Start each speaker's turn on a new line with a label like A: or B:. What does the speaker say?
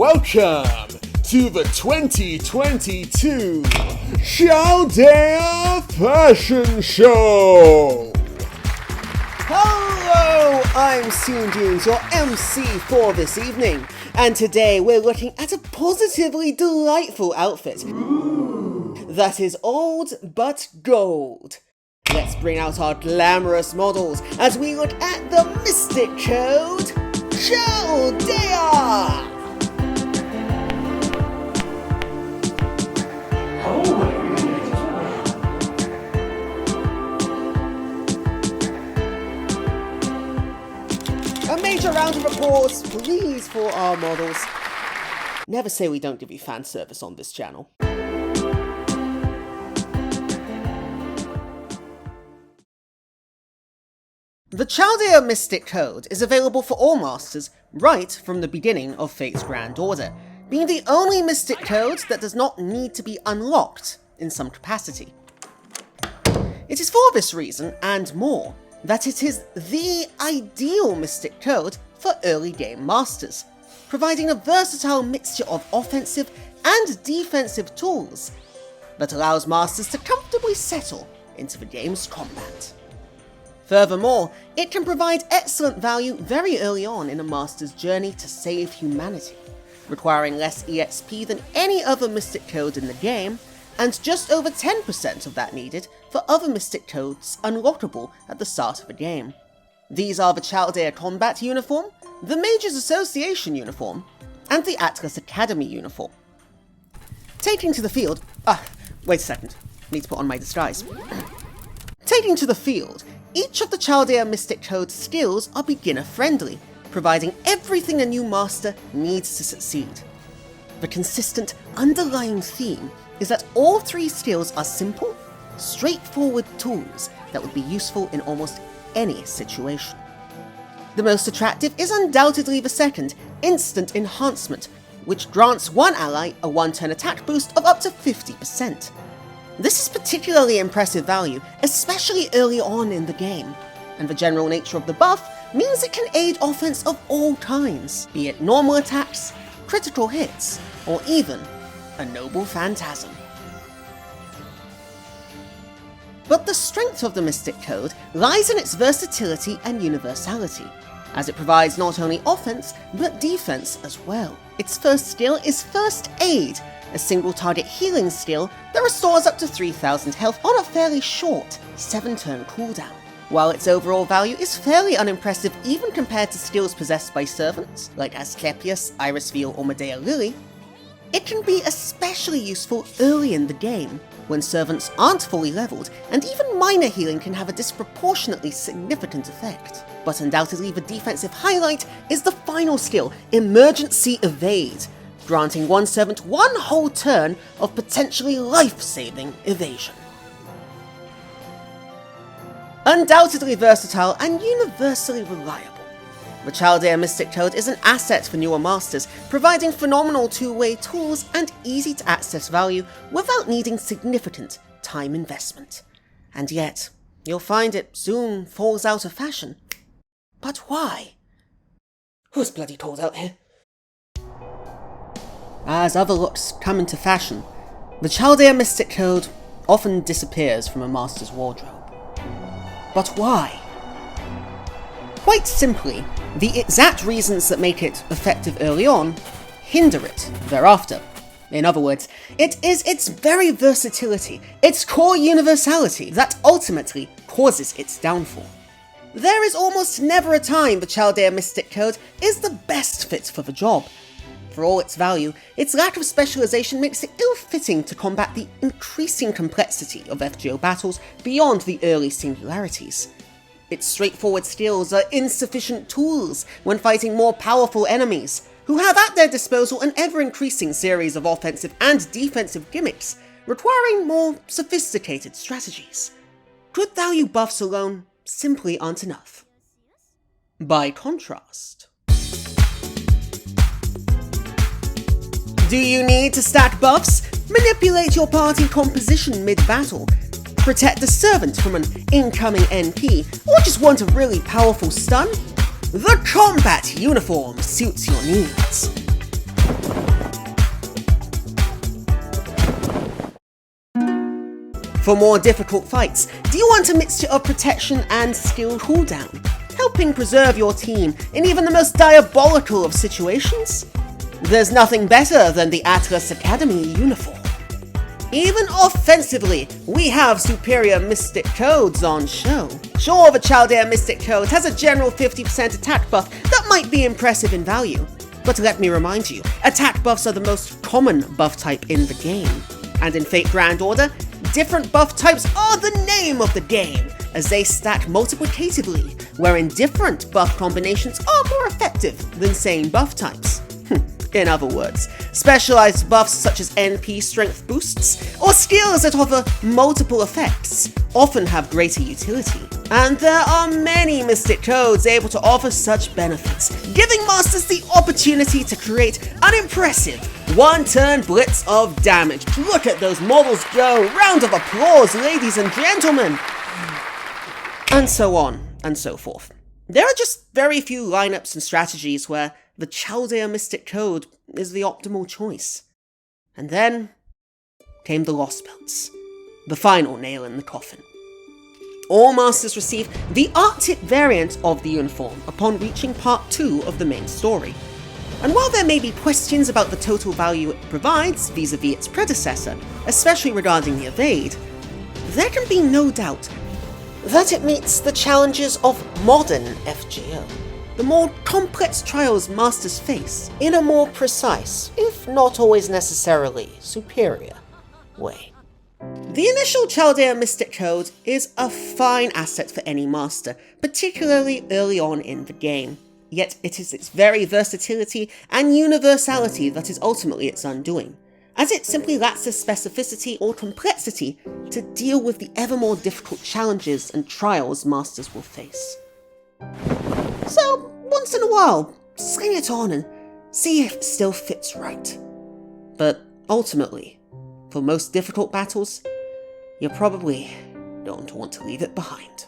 A: Welcome to the 2022 Chaldea Fashion Show!
B: Hello, I'm Soonjeans, your MC for this evening, and today we're looking at a positively delightful outfit that is old but gold. Let's bring out our glamorous models as we look at the Mystic Code Chaldea! A major round of applause, please, for our models. Never say we don't give you fan service on this channel. The Chaldea Mystic Code is available for all masters right from the beginning of Fate's Grand Order, being the only Mystic Code that does not need to be unlocked in some capacity. It is for this reason, and more, that it is the ideal Mystic Code for early game masters, providing a versatile mixture of offensive and defensive tools that allows masters to comfortably settle into the game's combat. Furthermore, it can provide excellent value very early on in a master's journey to save humanity, requiring less EXP than any other Mystic Code in the game, and just over 10% of that needed for other Mystic Codes unlockable at the start of a game. These are the Chaldea Combat Uniform, the Mages Association Uniform, and the Atlas Academy Uniform. Taking to the field... wait a second. Need to put on my disguise. Taking to the field, each of the Chaldea Mystic Code skills are beginner-friendly, providing everything a new master needs to succeed. The consistent underlying theme is that all three skills are simple, straightforward tools that would be useful in almost any situation. The most attractive is undoubtedly the second, Instant Enhancement, which grants one ally a one-turn attack boost of up to 50%. This is particularly impressive value, especially early on in the game, and the general nature of the buff means it can aid offense of all kinds, be it normal attacks, critical hits, or even a noble phantasm. But the strength of the Mystic Code lies in its versatility and universality, as it provides not only offense, but defense as well. Its first skill is First Aid, a single target healing skill that restores up to 3000 health on a fairly short 7-turn cooldown. While its overall value is fairly unimpressive even compared to skills possessed by servants, like Asclepius, Irisveal, or Medea Lily, it can be especially useful early in the game, when servants aren't fully leveled, and even minor healing can have a disproportionately significant effect. But undoubtedly the defensive highlight is the final skill, Emergency Evade, granting one servant one whole turn of potentially life-saving evasion. Undoubtedly versatile and universally reliable, the Chaldea Mystic Code is an asset for newer masters, providing phenomenal two-way tools and easy-to-access value without needing significant time investment. And yet, you'll find it soon falls out of fashion. But why? Who's bloody cold out here? As other looks come into fashion, the Chaldea Mystic Code often disappears from a master's wardrobe. But why? Quite simply, the exact reasons that make it effective early on hinder it thereafter. In other words, it is its very versatility, its core universality, that ultimately causes its downfall. There is almost never a time the Chaldea Mystic Code is the best fit for the job. For all its value, its lack of specialization makes it ill-fitting to combat the increasing complexity of FGO battles beyond the early singularities. Its straightforward skills are insufficient tools when fighting more powerful enemies, who have at their disposal an ever-increasing series of offensive and defensive gimmicks, requiring more sophisticated strategies. Good value buffs alone simply aren't enough. By contrast, do you need to stack buffs, manipulate your party composition mid-battle, protect the servant from an incoming NP, or just want a really powerful stun? The combat uniform suits your needs. For more difficult fights, do you want a mixture of protection and skill cooldown, helping preserve your team in even the most diabolical of situations? There's nothing better than the Atlas Academy uniform. Even offensively, we have superior Mystic Codes on show. Sure, the Chaldea Mystic Code has a general 50% attack buff that might be impressive in value, but let me remind you, attack buffs are the most common buff type in the game. And in Fate Grand Order, different buff types are the name of the game, as they stack multiplicatively, wherein different buff combinations are more effective than same buff types. In other words, specialized buffs such as NP strength boosts, or skills that offer multiple effects, often have greater utility. And there are many Mystic Codes able to offer such benefits, giving Masters the opportunity to create an impressive one-turn blitz of damage. Look at those models go! Round of applause, ladies and gentlemen! And so on, and so forth. There are just very few lineups and strategies where the Chaldea Mystic Code is the optimal choice. And then came the Lost Belts, the final nail in the coffin. All Masters receive the Arctic variant of the uniform upon reaching Part 2 of the main story. And while there may be questions about the total value it provides vis-a-vis its predecessor, especially regarding the Evade, there can be no doubt that it meets the challenges of modern FGO. The more complex trials Masters face in a more precise, if not always necessarily superior, way. The initial Chaldea Mystic Code is a fine asset for any Master, particularly early on in the game. Yet it is its very versatility and universality that is ultimately its undoing, as it simply lacks the specificity or complexity to deal with the ever more difficult challenges and trials Masters will face. So, once in a while, sling it on and see if it still fits right. But ultimately, for most difficult battles, you probably don't want to leave it behind.